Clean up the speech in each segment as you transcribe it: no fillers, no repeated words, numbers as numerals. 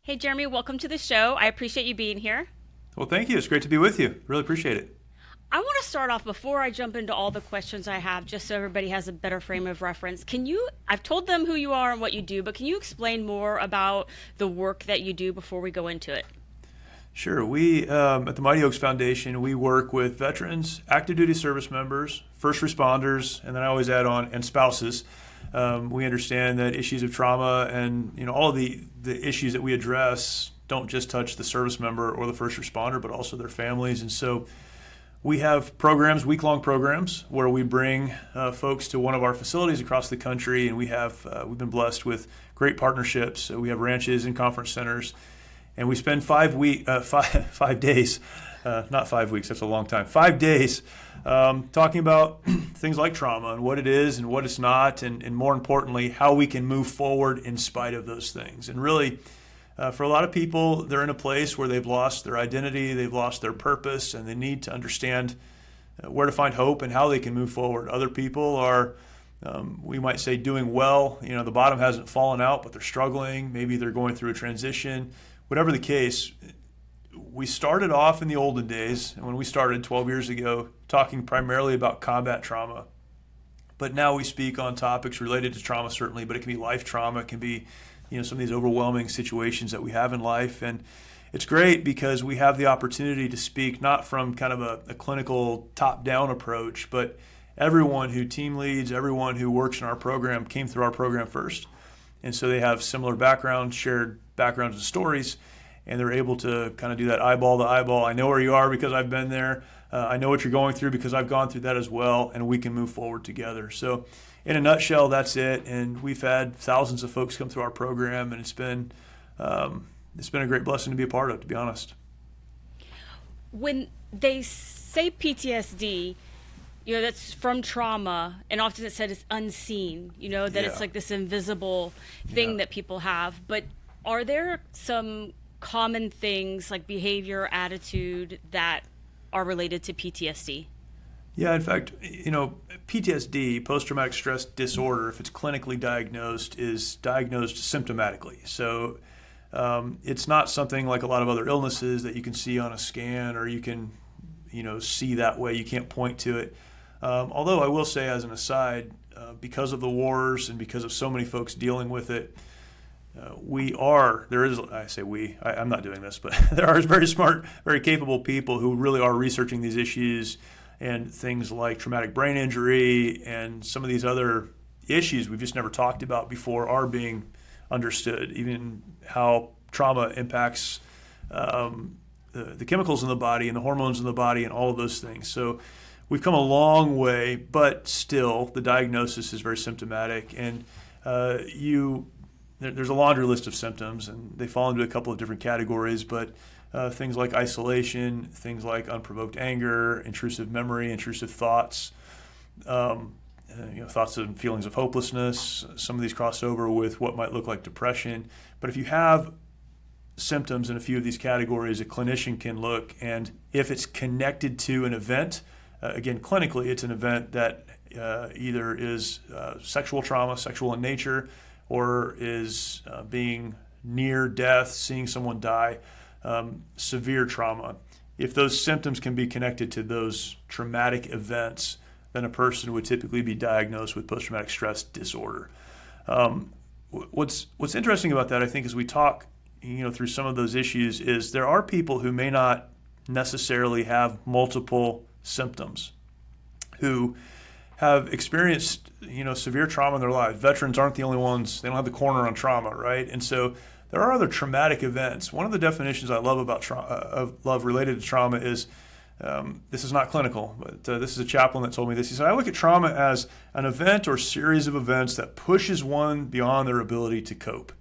Hey, Jeremy, welcome to the show. I appreciate you being here. Well, thank you. It's great to be with you. Really appreciate it. I want to start off before I jump into all the questions I have, just so everybody has a better frame of reference. I've told them who you are and what you do, but can you explain more about the work that you do before we go into it? Sure. We at the Mighty Oaks Foundation, we work with veterans, active duty service members, first responders, and then I always add on, and spouses. We understand that issues of trauma and all of the issues that we address don't just touch the service member or the first responder, but also their families. And so we have programs, week-long programs, where we bring folks to one of our facilities across the country, and we've been blessed with great partnerships. So we have ranches and conference centers, and we spend 5 days, not 5 weeks, that's a long time, 5 days talking about things like trauma and what it is and what it's not, and more importantly, how we can move forward in spite of those things. And really, for a lot of people, they're in a place where they've lost their identity, they've lost their purpose, and they need to understand where to find hope and how they can move forward. Other people are, we might say, doing well. The bottom hasn't fallen out, but they're struggling. Maybe they're going through a transition. Whatever the case, we started off in the olden days, and when we started 12 years ago, talking primarily about combat trauma. But now we speak on topics related to trauma, certainly, but it can be life trauma, it can be some of these overwhelming situations that we have in life. And it's great because we have the opportunity to speak not from kind of a clinical top-down approach, but everyone who team leads, everyone who works in our program came through our program first. And so they have similar backgrounds, shared backgrounds and stories, and they're able to kind of do that eyeball to eyeball. I know where you are because I've been there. I know what you're going through because I've gone through that as well, and we can move forward together. So in a nutshell, that's it. And we've had thousands of folks come through our program, and it's been a great blessing to be a part of, to be honest. When they say PTSD, that's from trauma, and often it's said it's unseen, that it's Yeah. like this invisible thing Yeah. that people have. But are there some common things like behavior, attitude that are related to PTSD? Yeah, in fact, PTSD, post-traumatic stress disorder, if it's clinically diagnosed, is diagnosed symptomatically. So it's not something like a lot of other illnesses that you can see on a scan or you can, see that way. You can't point to it. Although I will say, as an aside, because of the wars and because of so many folks dealing with it, I'm not doing this, but there are very smart, very capable people who really are researching these issues and things like traumatic brain injury and some of these other issues we've just never talked about before are being understood, even how trauma impacts the chemicals in the body and the hormones in the body and all of those things. So we've come a long way, but still the diagnosis is very symptomatic, and there's a laundry list of symptoms, and they fall into a couple of different categories, but things like isolation, things like unprovoked anger, intrusive memory, intrusive thoughts, thoughts and feelings of hopelessness. Some of these cross over with what might look like depression. But if you have symptoms in a few of these categories, a clinician can look, and if it's connected to an event, again, clinically, it's an event that either is sexual trauma, sexual in nature, or is being near death, seeing someone die, severe trauma. If those symptoms can be connected to those traumatic events, then a person would typically be diagnosed with post-traumatic stress disorder. What's interesting about that, I think, as we talk through some of those issues, is there are people who may not necessarily have multiple symptoms, who have experienced severe trauma in their lives. Veterans aren't the only ones. They don't have the corner on trauma, right? And so there are other traumatic events. One of the definitions I love about love related to trauma is, this is not clinical, but this is a chaplain that told me this. He said, I look at trauma as an event or series of events that pushes one beyond their ability to cope.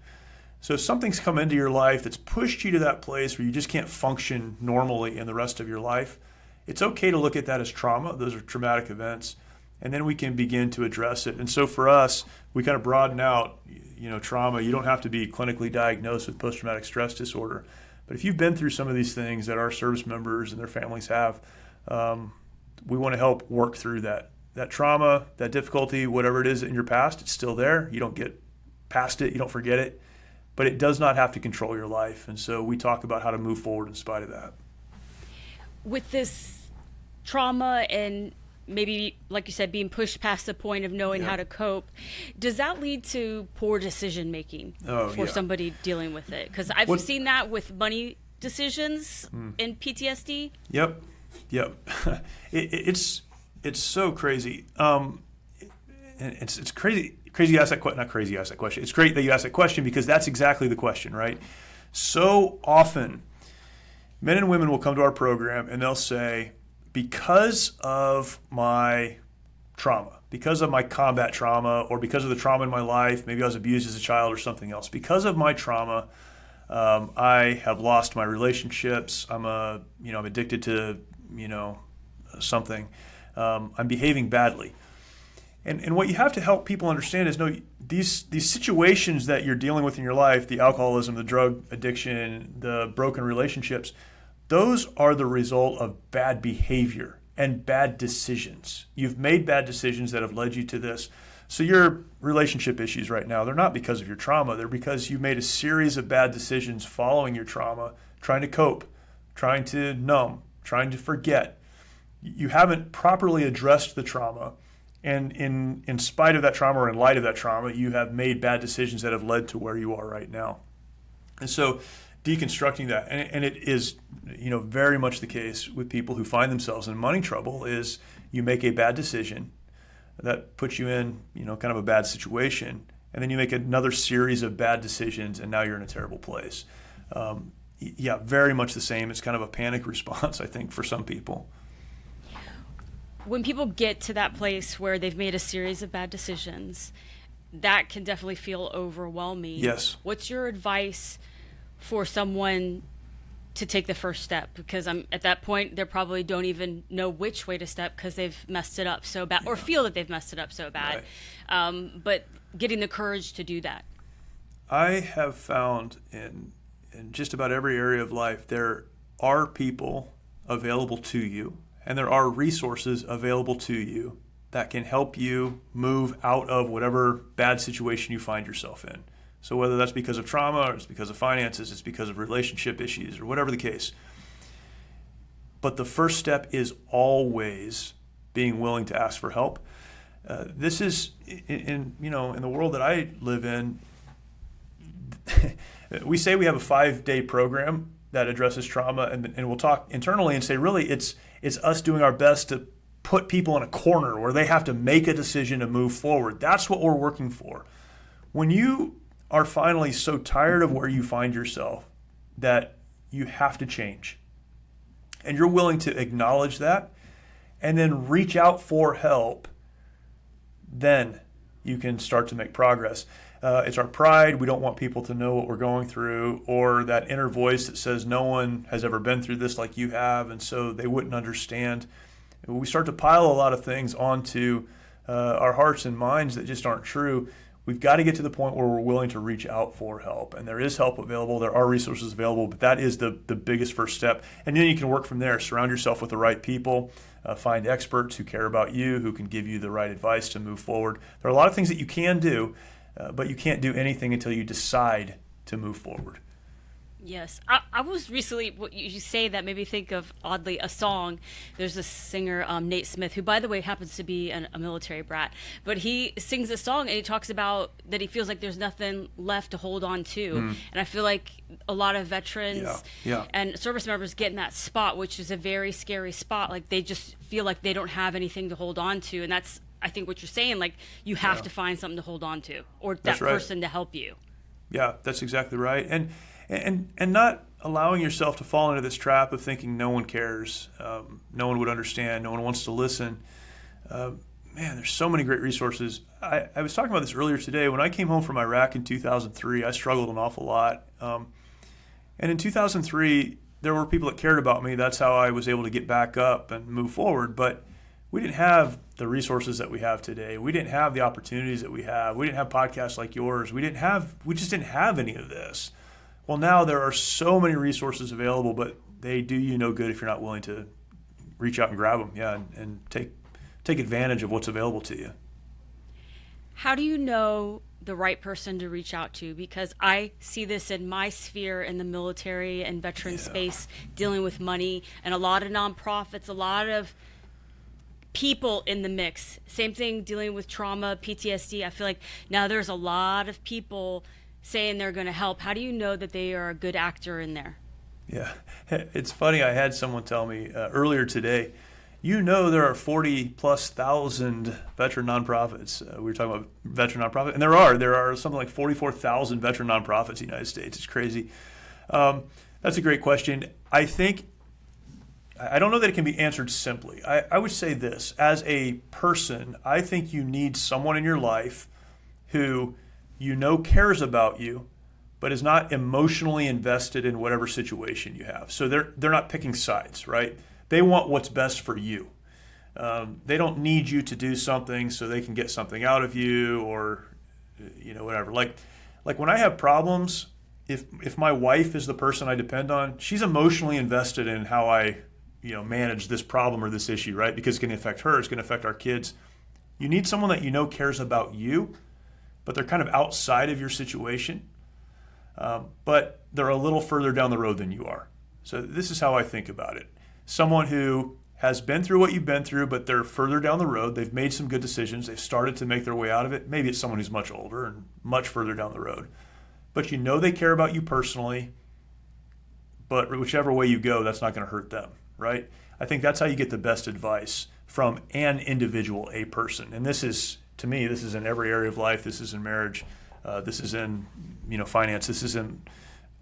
So if something's come into your life that's pushed you to that place where you just can't function normally in the rest of your life, it's okay to look at that as trauma. Those are traumatic events. And then we can begin to address it. And so for us, we kind of broaden out, trauma. You don't have to be clinically diagnosed with post-traumatic stress disorder. But if you've been through some of these things that our service members and their families have, we want to help work through that trauma, that difficulty, whatever it is in your past. It's still there. You don't get past it. You don't forget it. but it does not have to control your life. And so we talk about how to move forward in spite of that. With this trauma and maybe, like you said, being pushed past the point of knowing how to cope, does that lead to poor decision making for somebody dealing with it? Because I've seen that with money decisions in PTSD. Yep. It's so crazy. And it's crazy. Crazy you ask that question. Not crazy you ask that question. It's great that you ask that question because that's exactly the question, right? So often, men and women will come to our program and they'll say, because of my trauma, because of my combat trauma, or because of the trauma in my life, maybe I was abused as a child or something else, because of my trauma, I have lost my relationships. I'm addicted to, something. I'm behaving badly. And what you have to help people understand is, no, these situations that you're dealing with in your life, the alcoholism, the drug addiction, the broken relationships, those are the result of bad behavior and bad decisions. You've made bad decisions that have led you to this. So your relationship issues right now, they're not because of your trauma. They're because you made a series of bad decisions following your trauma, trying to cope, trying to numb, trying to forget. You haven't properly addressed the trauma. And in spite of that trauma or in light of that trauma, you have made bad decisions that have led to where you are right now. And so deconstructing that, and it is, very much the case with people who find themselves in money trouble, is you make a bad decision that puts you in, kind of a bad situation, and then you make another series of bad decisions, and now you're in a terrible place. Very much the same. It's kind of a panic response, I think, for some people. When people get to that place where they've made a series of bad decisions, that can definitely feel overwhelming. Yes. What's your advice for someone to take the first step? Because at that point, they probably don't even know which way to step because they've messed it up so bad, or feel that they've messed it up so bad. Right. But getting the courage to do that. I have found in just about every area of life, there are people available to you, and there are resources available to you that can help you move out of whatever bad situation you find yourself in. So whether that's because of trauma, or it's because of finances, it's because of relationship issues, or whatever the case. But the first step is always being willing to ask for help. This is in the world that I live in. We say we have a 5-day program that addresses trauma, and we'll talk internally and say, really, it's us doing our best to put people in a corner where they have to make a decision to move forward. That's what we're working for. When you are finally so tired of where you find yourself that you have to change, and you're willing to acknowledge that and then reach out for help, then you can start to make progress. It's our pride. We don't want people to know what we're going through, or that inner voice that says no one has ever been through this like you have, and so they wouldn't understand. We start to pile a lot of things onto our hearts and minds that just aren't true. We've got to get to the point where we're willing to reach out for help, and there is help available. There are resources available, but that is the biggest first step. And then you can work from there. Surround yourself with the right people. Find experts who care about you, who can give you the right advice to move forward. There are a lot of things that you can do, but you can't do anything until you decide to move forward. Yes. I was recently, what you say that made me think of, oddly, a song. There's a singer, Nate Smith, who, by the way, happens to be a military brat. But he sings a song and he talks about that he feels like there's nothing left to hold on to. And I feel like a lot of veterans and service members get in that spot, which is a very scary spot. Like they just feel like they don't have anything to hold on to. And that's, I think, what you're saying. Like you have to find something to hold on to, or that person to help you. Yeah, that's exactly right. And not allowing yourself to fall into this trap of thinking no one cares, no one would understand, no one wants to listen. Man, there's so many great resources. I was talking about this earlier today. When I came home from Iraq in 2003, I struggled an awful lot. And in 2003, there were people that cared about me. That's how I was able to get back up and move forward. But we didn't have the resources that we have today. We didn't have the opportunities that we have. We didn't have podcasts like yours. We just didn't have any of this. Well, now there are so many resources available, but they do you no good if you're not willing to reach out and grab them, and take advantage of what's available to you. How do you know the right person to reach out to? Because I see this in my sphere in the military and veteran space, dealing with money, and a lot of nonprofits, a lot of people in the mix. Same thing dealing with trauma, PTSD. I feel like now there's a lot of people saying they're going to help. How do you know that they are a good actor in there? Yeah, it's funny. I had someone tell me earlier today, there are 40+ thousand veteran nonprofits. We were talking about veteran nonprofits, and there are something like 44,000 veteran nonprofits in the United States. It's crazy. That's a great question. I don't know that it can be answered simply. I would say this: as a person, I think you need someone in your life who cares about you, but is not emotionally invested in whatever situation you have. So they're not picking sides, right? They want what's best for you. They don't need you to do something so they can get something out of you, or whatever. Like when I have problems, if my wife is the person I depend on, she's emotionally invested in how I manage this problem or this issue, right? Because it's going to affect her, it's going to affect our kids. You need someone that cares about you, but they're kind of outside of your situation, but they're a little further down the road than you are. So this is how I think about it. Someone who has been through what you've been through, but they're further down the road. They've made some good decisions. They've started to make their way out of it. Maybe it's someone who's much older and much further down the road. But they care about you personally, but whichever way you go, that's not going to hurt them, right? I think that's how you get the best advice from an individual, a person. And this is, to me, this is in every area of life. This is in marriage. This is in finance. This is in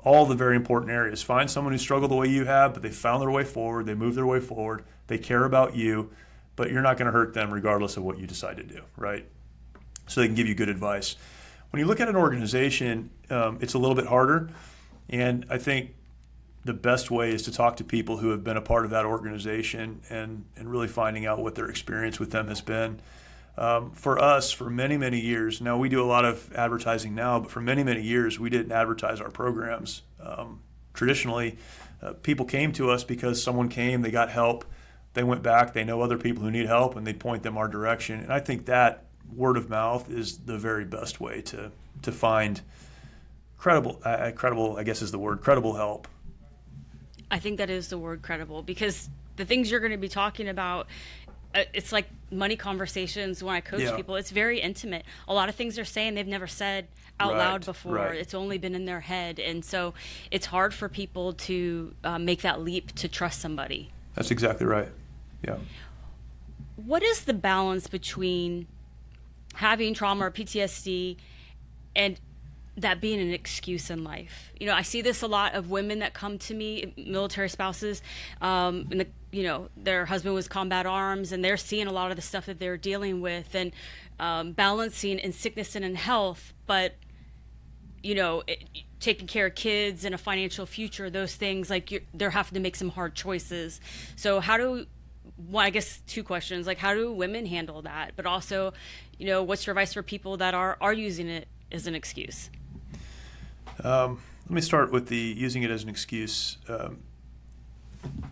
all the very important areas. Find someone who struggled the way you have, but they found their way forward. They moved their way forward. They care about you, but you're not going to hurt them regardless of what you decide to do, right? So they can give you good advice. When you look at an organization, it's a little bit harder. And I think the best way is to talk to people who have been a part of that organization and really finding out what their experience with them has been. For us, for many, many years, now we do a lot of advertising now, but for many, many years, we didn't advertise our programs. Traditionally, people came to us because someone came, they got help, they went back, they know other people who need help, and they point them our direction. And I think that word of mouth is the very best way to find credible, I guess is the word, credible help. I think that is the word, credible, because the things you're going to be talking about, it's like money conversations when I coach people. It's very intimate. A lot of things they're saying they've never said out loud before. Right. It's only been in their head. And so it's hard for people to make that leap to trust somebody. That's exactly right. Yeah. What is the balance between having trauma or PTSD and that being an excuse in life? I see this a lot of women that come to me, military spouses, and their husband was combat arms, and they're seeing a lot of the stuff that they're dealing with, and balancing in sickness and in health, but taking care of kids and a financial future, those things, they're having to make some hard choices. So I guess two questions, how do women handle that? But also, what's your advice for people that are using it as an excuse? Let me start with the using it as an excuse.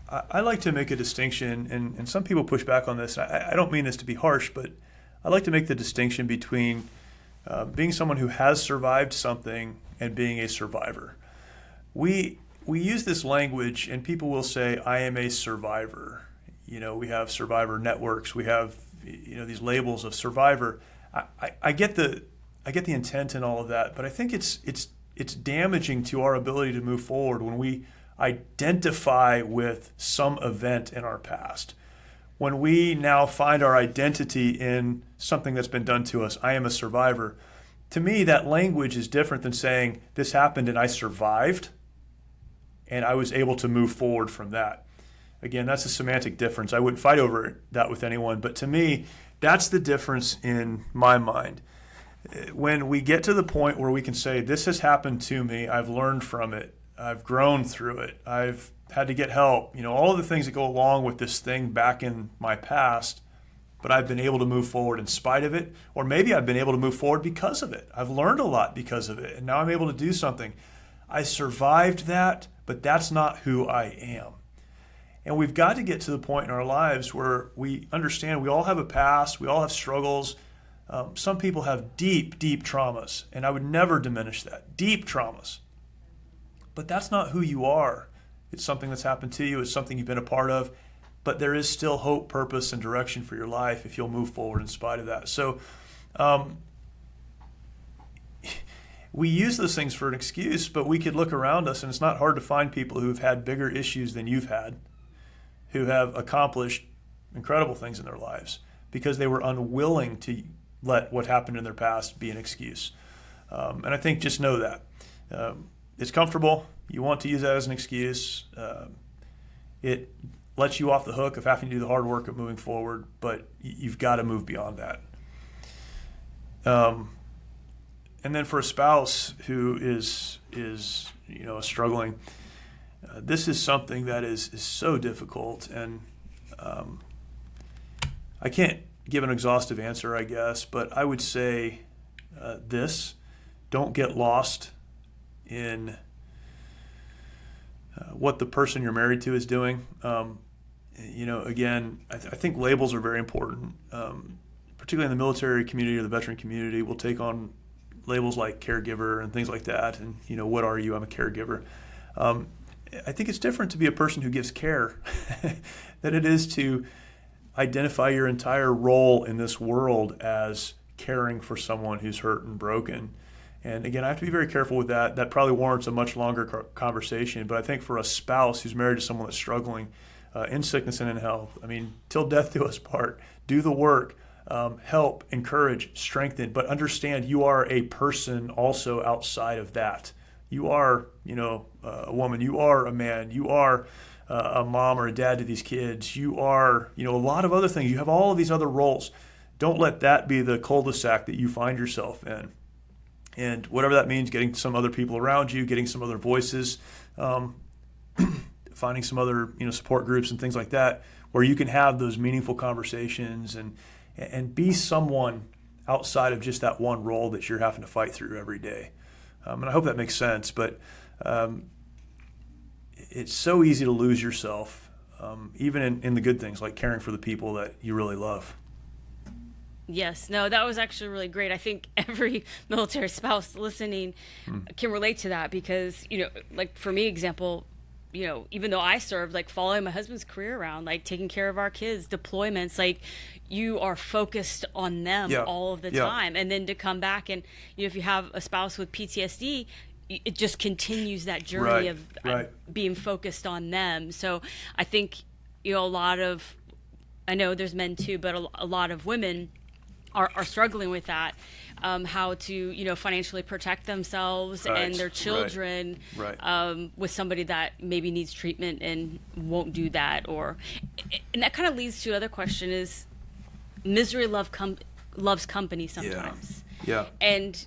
I like to make a distinction, and some people push back on this. I don't mean this to be harsh, but I like to make the distinction between being someone who has survived something and being a survivor. We use this language, and people will say, "I am a survivor." We have survivor networks. We have these labels of survivor. I get the intent and all of that, but I think it's damaging to our ability to move forward when we identify with some event in our past. When we now find our identity in something that's been done to us, I am a survivor. To me, that language is different than saying this happened and I survived and I was able to move forward from that. Again, that's a semantic difference. I wouldn't fight over that with anyone, but to me, that's the difference in my mind. When we get to the point where we can say, this has happened to me, I've learned from it, I've grown through it, I've had to get help, all of the things that go along with this thing back in my past, but I've been able to move forward in spite of it, or maybe I've been able to move forward because of it. I've learned a lot because of it, and now I'm able to do something. I survived that, but that's not who I am. And we've got to get to the point in our lives where we understand we all have a past, we all have struggles, Some people have deep, deep traumas, and I would never diminish that. Deep traumas. But that's not who you are. It's something that's happened to you. It's something you've been a part of. But there is still hope, purpose, and direction for your life if you'll move forward in spite of that. So we use those things for an excuse, but we could look around us, and it's not hard to find people who've had bigger issues than you've had, who have accomplished incredible things in their lives because they were unwilling to let what happened in their past be an excuse. And I think just know that. It's comfortable. You want to use that as an excuse. It lets you off the hook of having to do the hard work of moving forward, but you've got to move beyond that. And then for a spouse who is struggling, this is something that is so difficult, and I can't give an exhaustive answer, I guess, but I would say this: don't get lost in what the person you're married to is doing. Again, I think labels are very important, particularly in the military community or the veteran community. We'll take on labels like caregiver and things like that. And, what are you? I'm a caregiver. I think it's different to be a person who gives care than it is to identify your entire role in this world as caring for someone who's hurt and broken. And again, I have to be very careful with that. That probably warrants a much longer conversation. But I think for a spouse who's married to someone that's struggling in sickness and in health, till death do us part, do the work, help, encourage, strengthen, but understand you are a person also outside of that. You are, a woman, you are a man, you are a mom or a dad to these kids, you are, a lot of other things. You have all of these other roles. Don't let that be the cul-de-sac that you find yourself in. And whatever that means, getting some other people around you, getting some other voices, finding some other support groups and things like that, where you can have those meaningful conversations and be someone outside of just that one role that you're having to fight through every day. And I hope that makes sense. But it's so easy to lose yourself, even in the good things like caring for the people that you really love. Yes, no, that was actually really great. I think every military spouse listening can relate to that because, like for me, example, even though I served, like following my husband's career around, like taking care of our kids, deployments, like you are focused on them all of the time. And then to come back and, if you have a spouse with PTSD, it just continues that journey of being focused on them. So I think, I know there's men too, but a lot of women are struggling with that, how to financially protect themselves and their children with somebody that maybe needs treatment and won't do that, and that kind of leads to another question: is misery loves company sometimes? And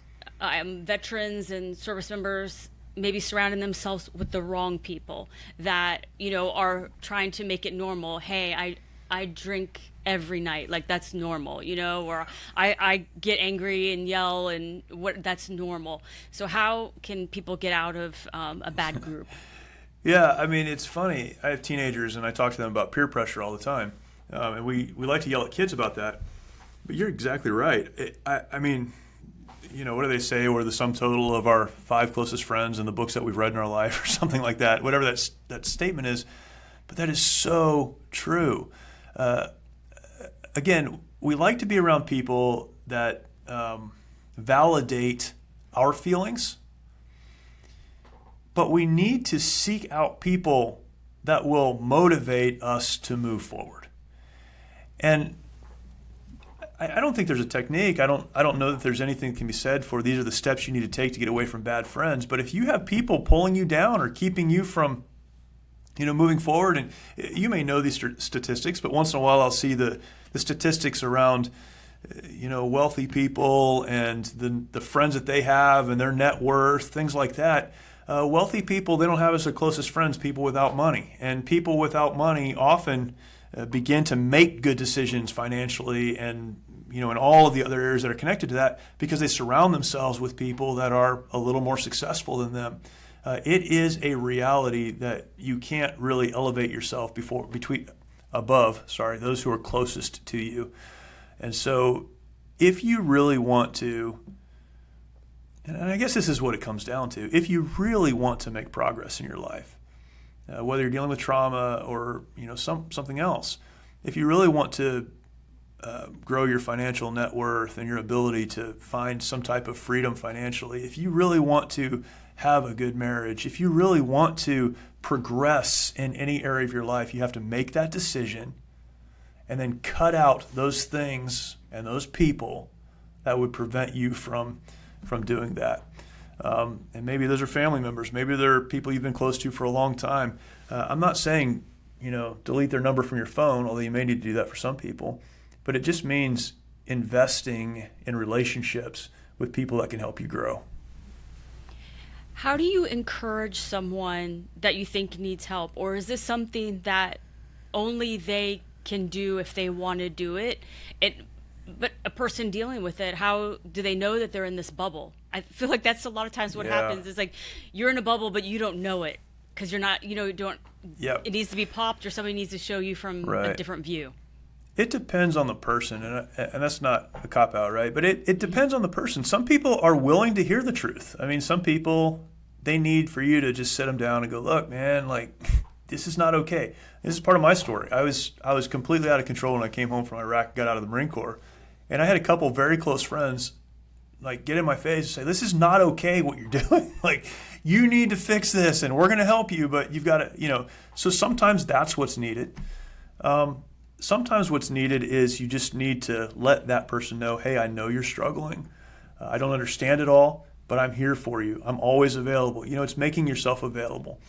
veterans and service members maybe surrounding themselves with the wrong people that are trying to make it normal. Hey, I drink every night, like that's normal, or I get angry and yell and that's normal. So how can people get out of a bad group? It's funny. I have teenagers and I talk to them about peer pressure all the time. And we like to yell at kids about that. But you're exactly right. What do they say? We're the sum total of our 5 closest friends and the books that we've read in our life or something like that, whatever that statement is. But that is so true. Again, we like to be around people that validate our feelings, but we need to seek out people that will motivate us to move forward. And I don't think there's a technique. I don't know that there's anything that can be said for these are the steps you need to take to get away from bad friends. But if you have people pulling you down or keeping you from moving forward, and you may know these statistics, but once in a while I'll see the statistics around, wealthy people and the friends that they have and their net worth, things like that. Wealthy people, they don't have as their closest friends people without money. And people without money often begin to make good decisions financially and, in all of the other areas that are connected to that because they surround themselves with people that are a little more successful than them. It is a reality that you can't really elevate yourself above those who are closest to you. And so if you really want to, and I guess this is what it comes down to, if you really want to make progress in your life, whether you're dealing with trauma or something else, if you really want to grow your financial net worth and your ability to find some type of freedom financially, if you really want to have a good marriage, if you really want to progress in any area of your life, you have to make that decision and then cut out those things and those people that would prevent you from doing that. And maybe those are family members. Maybe they're people you've been close to for a long time. I'm not saying, delete their number from your phone, although you may need to do that for some people. But it just means investing in relationships with people that can help you grow. How do you encourage someone that you think needs help? Or is this something that only they can do if they want to do it? But a person dealing with it, how do they know that they're in this bubble? I feel like that's a lot of times what happens. Is like you're in a bubble, but you don't know it because you're not, you don't. Yep. It needs to be popped, or somebody needs to show you from a different view. It depends on the person, and that's not a cop-out, right? But it depends on the person. Some people are willing to hear the truth. I mean, some people, they need for you to just sit them down and go, look, man, like, this is not okay. This is part of my story. I was completely out of control when I came home from Iraq, got out of the Marine Corps. And I had a couple very close friends like get in my face and say, this is not okay what you're doing. Like, you need to fix this and we're going to help you, but you've got to, so sometimes that's what's needed. Sometimes what's needed is you just need to let that person know, hey, I know you're struggling. I don't understand it all, but I'm here for you. I'm always available. It's making yourself available.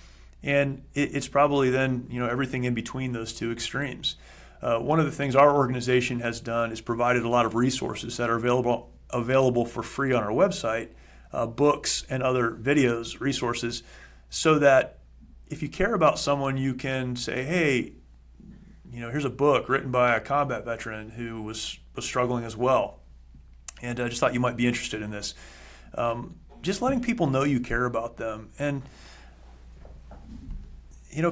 And it's probably then, everything in between those two extremes. One of the things our organization has done is provided a lot of resources that are available for free on our website, books and other videos, resources, so that if you care about someone, you can say, hey, here's a book written by a combat veteran who was struggling as well. And I just thought you might be interested in this. Just letting people know you care about them. And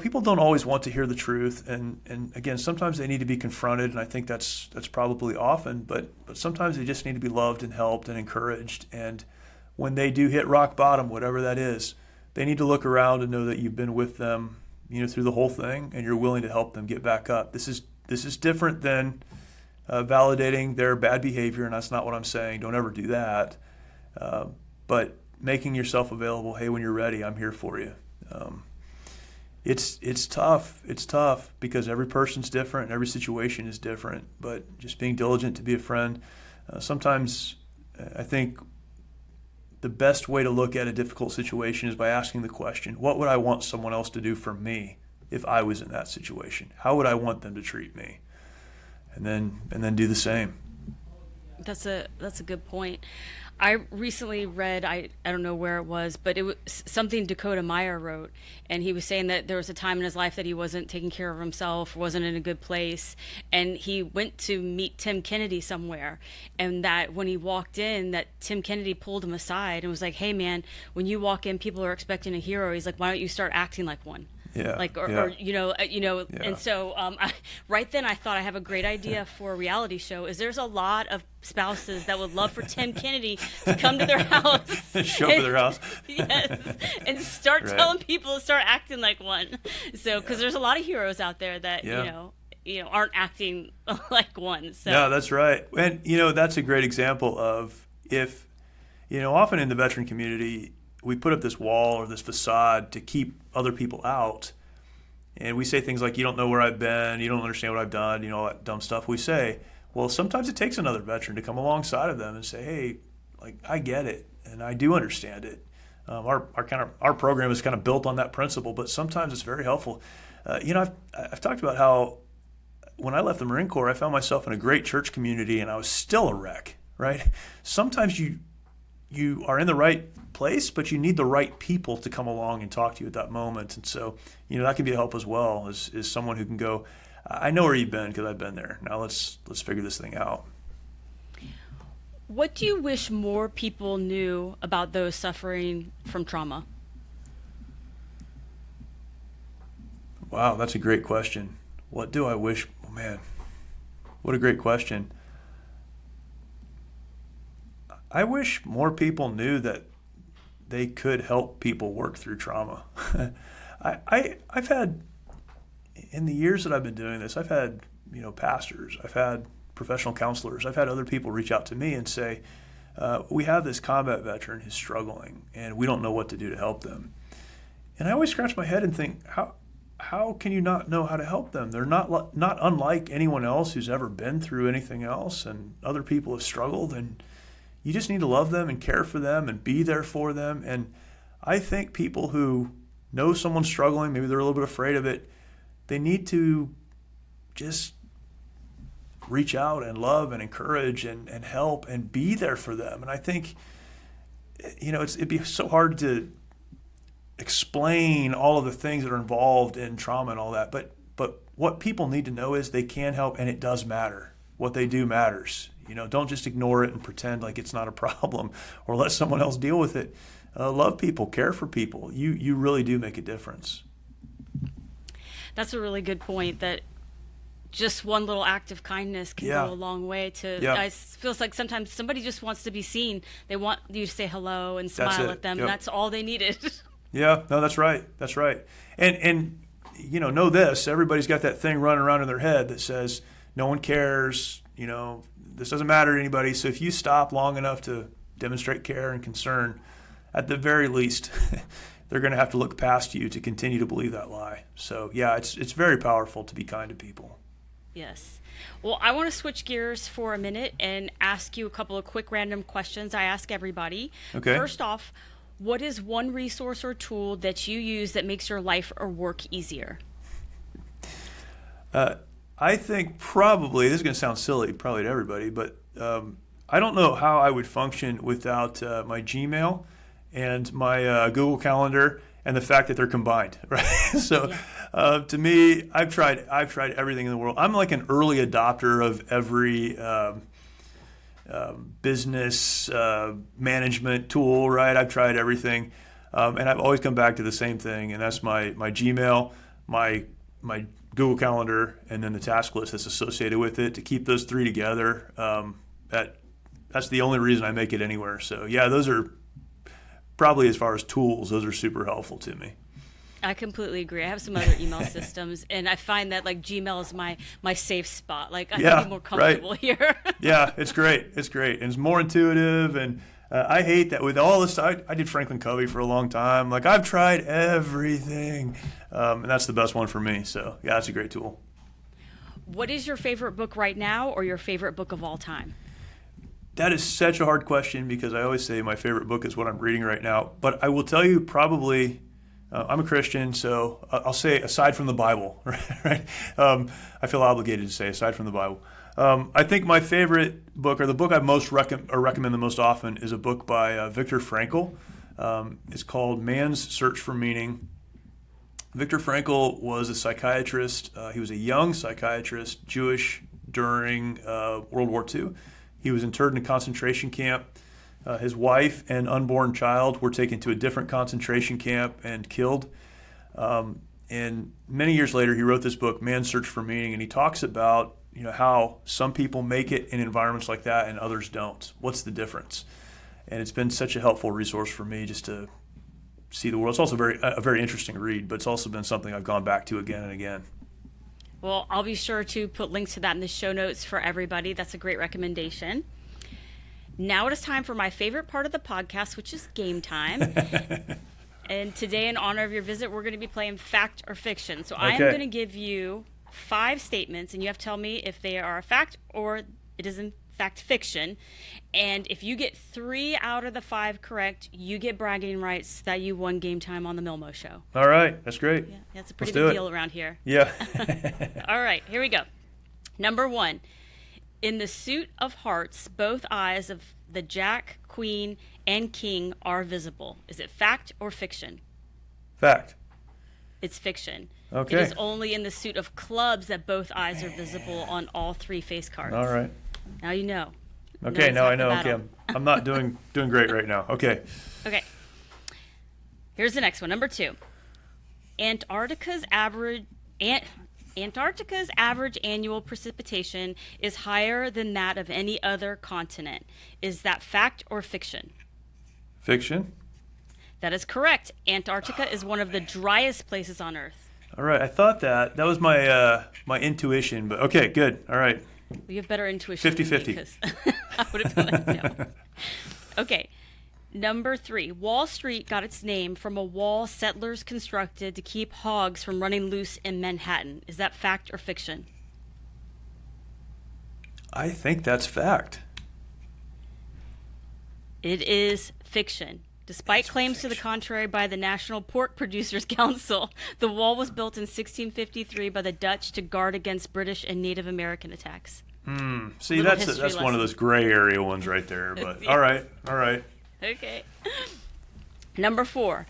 people don't always want to hear the truth, and again, sometimes they need to be confronted, and I think that's probably often, but sometimes they just need to be loved and helped and encouraged. And when they do hit rock bottom, whatever that is, they need to look around and know that you've been with them, through the whole thing, and you're willing to help them get back up. This is different than validating their bad behavior, and that's not what I'm saying. Don't ever do that. But making yourself available. Hey, when you're ready, I'm here for you. It's tough. It's tough because every person's different and every situation is different. But just being diligent to be a friend. Sometimes I think the best way to look at a difficult situation is by asking the question, what would I want someone else to do for me if I was in that situation? How would I want them to treat me? And then do the same. That's a good point. I recently read, I don't know where it was, but it was something Dakota Meyer wrote, and he was saying that there was a time in his life that he wasn't taking care of himself, wasn't in a good place, and he went to meet Tim Kennedy somewhere, and that when he walked in, that Tim Kennedy pulled him aside and was like, hey man, when you walk in, people are expecting a hero. He's like, why don't you start acting like one? Yeah. And so right then I thought I have a great idea for a reality show. There's a lot of spouses that would love for Tim Kennedy to come to their house. Show up at their house. Yes. And start telling people to start acting like one. So, because there's a lot of heroes out there that, aren't acting like one. So. No, that's right. And, that's a great example of if, often in the veteran community, we put up this wall or this facade to keep other people out. And we say things like, you don't know where I've been, you don't understand what I've done, all that dumb stuff we say. Well, sometimes it takes another veteran to come alongside of them and say, hey, like, I get it, and I do understand it. Our program is kind of built on that principle, but sometimes it's very helpful. I've talked about how when I left the Marine Corps, I found myself in a great church community, and I was still a wreck, right? Sometimes you are in the right place, but you need the right people to come along and talk to you at that moment. And so, that can be a help as well, is someone who can go, I know where you've been because I've been there. Now let's figure this thing out. What do you wish more people knew about those suffering from trauma? Wow, that's a great question. What do I wish? Oh, man, what a great question. I wish more people knew that they could help people work through trauma. I've had, in the years that I've been doing this, I've had, pastors, I've had professional counselors, I've had other people reach out to me and say, we have this combat veteran who's struggling and we don't know what to do to help them. And I always scratch my head and think, how can you not know how to help them? They're not unlike anyone else who's ever been through anything else, and other people have struggled, and you just need to love them and care for them and be there for them. And I think people who know someone's struggling, maybe they're a little bit afraid of it, they need to just reach out and love and encourage and help and be there for them. And I think, it'd be so hard to explain all of the things that are involved in trauma and all that. But what people need to know is they can help, and it does matter. What they do matters. Don't just ignore it and pretend like it's not a problem or let someone else deal with it. Love people, care for people. You really do make a difference. That's a really good point, that just one little act of kindness can go a long way to, it feels like sometimes somebody just wants to be seen. They want you to say hello and smile at them. Yep. That's all they needed. Yeah, no, that's right. That's right. And know this, everybody's got that thing running around in their head that says, no one cares, this doesn't matter to anybody. So if you stop long enough to demonstrate care and concern, at the very least, they're going to have to look past you to continue to believe that lie. So yeah, it's very powerful to be kind to people. Yes. Well, I want to switch gears for a minute and ask you a couple of quick random questions I ask everybody. Okay. First off, what is one resource or tool that you use that makes your life or work easier? I think probably, this is going to sound silly probably to everybody, but I don't know how I would function without my Gmail and my Google Calendar and the fact that they're combined, right? So to me, I've tried everything in the world. I'm like an early adopter of every business management tool, right? I've tried everything, and I've always come back to the same thing, and that's my Gmail, my Google Calendar, and then the task list that's associated with it. To keep those three together, that's the only reason I make it anywhere. So yeah, those are probably, as far as tools, those are super helpful to me. I completely agree. I have some other email systems, and I find that like Gmail is my safe spot. Like I can be more comfortable here. Yeah, it's great. It's great, and it's more intuitive. And I hate that with all this. I did Franklin Covey for a long time. Like I've tried everything, and that's the best one for me. So yeah, it's a great tool. What is your favorite book right now, or your favorite book of all time? That is such a hard question, because I always say my favorite book is what I'm reading right now. But I will tell you probably, I'm a Christian, so I'll say aside from the Bible, right? I feel obligated to say aside from the Bible. I think my favorite book, or the book I most recommend the most often, is a book by Viktor Frankl. It's called Man's Search for Meaning. Viktor Frankl was a psychiatrist. He was a young psychiatrist, Jewish, during World War II. He was interred in a concentration camp. His wife and unborn child were taken to a different concentration camp and killed. And many years later, he wrote this book, Man's Search for Meaning, and he talks about how some people make it in environments like that and others don't. What's the difference? And it's been such a helpful resource for me just to see the world. It's also a very interesting read, but it's also been something I've gone back to again and again. Well, I'll be sure to put links to that in the show notes for everybody. That's a great recommendation. Now it is time for my favorite part of the podcast, which is game time. And today, in honor of your visit, we're going to be playing fact or fiction. So I am going to give you 5 statements, and you have to tell me if they are a fact or it is in fact fiction. And if you get 3 out of the 5 correct, you get bragging rights that you won game time on the MILMO show. All right. That's great. Yeah, that's a pretty big deal around here. Yeah. All right, here we go. Number 1. In the suit of hearts, both eyes of the Jack, Queen, and King are visible. Is it fact or fiction? Fact. It's fiction. Okay. It is only in the suit of clubs that both eyes are visible on all 3 face cards. All right. Now you know. Okay, now I know. Okay, I'm not doing great right now. Okay. Okay. Here's the next one. Number 2. Antarctica's average Antarctica's average annual precipitation is higher than that of any other continent. Is that fact or fiction? Fiction. That is correct. Antarctica is one of the driest places on Earth. All right. I thought that was my my intuition, but okay, good. All right. You have better intuition. 50-50. Because I would have been like, no. Okay. Number 3. Wall Street got its name from a wall settlers constructed to keep hogs from running loose in Manhattan. Is that fact or fiction? I think that's fact. It is fiction. Despite claims to the contrary by the National Pork Producers Council, the wall was built in 1653 by the Dutch to guard against British and Native American attacks. See, that's one of those gray area ones right there. But Yes. all right. Okay. Number 4.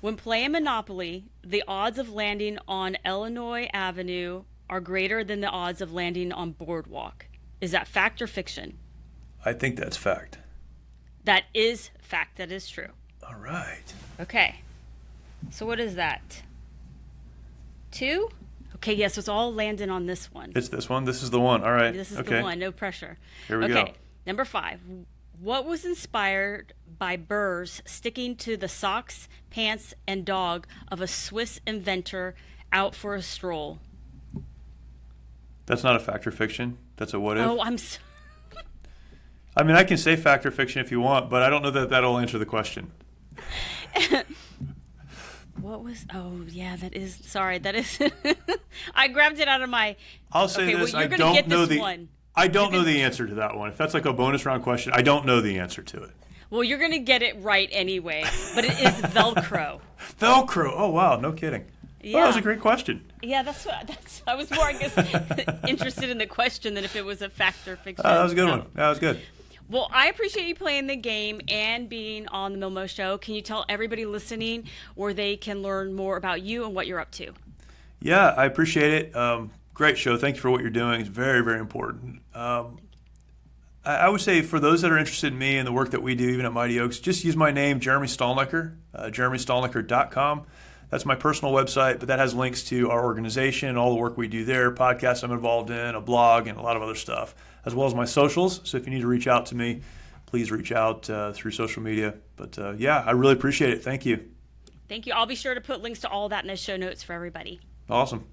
When playing Monopoly, the odds of landing on Illinois Avenue are greater than the odds of landing on Boardwalk. Is that fact or fiction? I think that's fact. That is fact. That is true. All right. Okay. So what is that? 2? Okay, yes, it's all landing on this one. It's this one. This is the one. All right. This is okay. the one. No pressure. Here we okay. go. Number 5. What was inspired by burrs sticking to the socks, pants, and dog of a Swiss inventor out for a stroll? That's not a fact or fiction. That's a what if. Oh, I mean, I can say fact or fiction if you want, but I don't know that that'll answer the question. What was? Oh, yeah, that is. Sorry, that is. I grabbed it out of my. I'll say okay, this: well, I you're gonna don't get know this the. one. I don't know the answer to that one. If that's like a bonus round question, I don't know the answer to it. Well, you're gonna get it right anyway, but it is Velcro. Velcro. Oh wow, no kidding. Yeah. Well, that was a great question. Yeah, that's. I was more, I guess, interested in the question than if it was a fact or fiction. That was a good No. one. That was good. Well, I appreciate you playing the game and being on the MILMO Show. Can you tell everybody listening where they can learn more about you and what you're up to? Yeah, I appreciate it. Great show. Thank you for what you're doing. It's very, very important. I would say for those that are interested in me and the work that we do, even at Mighty Oaks, just use my name, Jeremy Stalnecker, jeremystalnecker.com. That's my personal website, but that has links to our organization, all the work we do there, podcasts I'm involved in, a blog, and a lot of other stuff, as well as my socials. So if you need to reach out to me, please reach out through social media. But yeah, I really appreciate it. Thank you. Thank you. I'll be sure to put links to all that in the show notes for everybody. Awesome.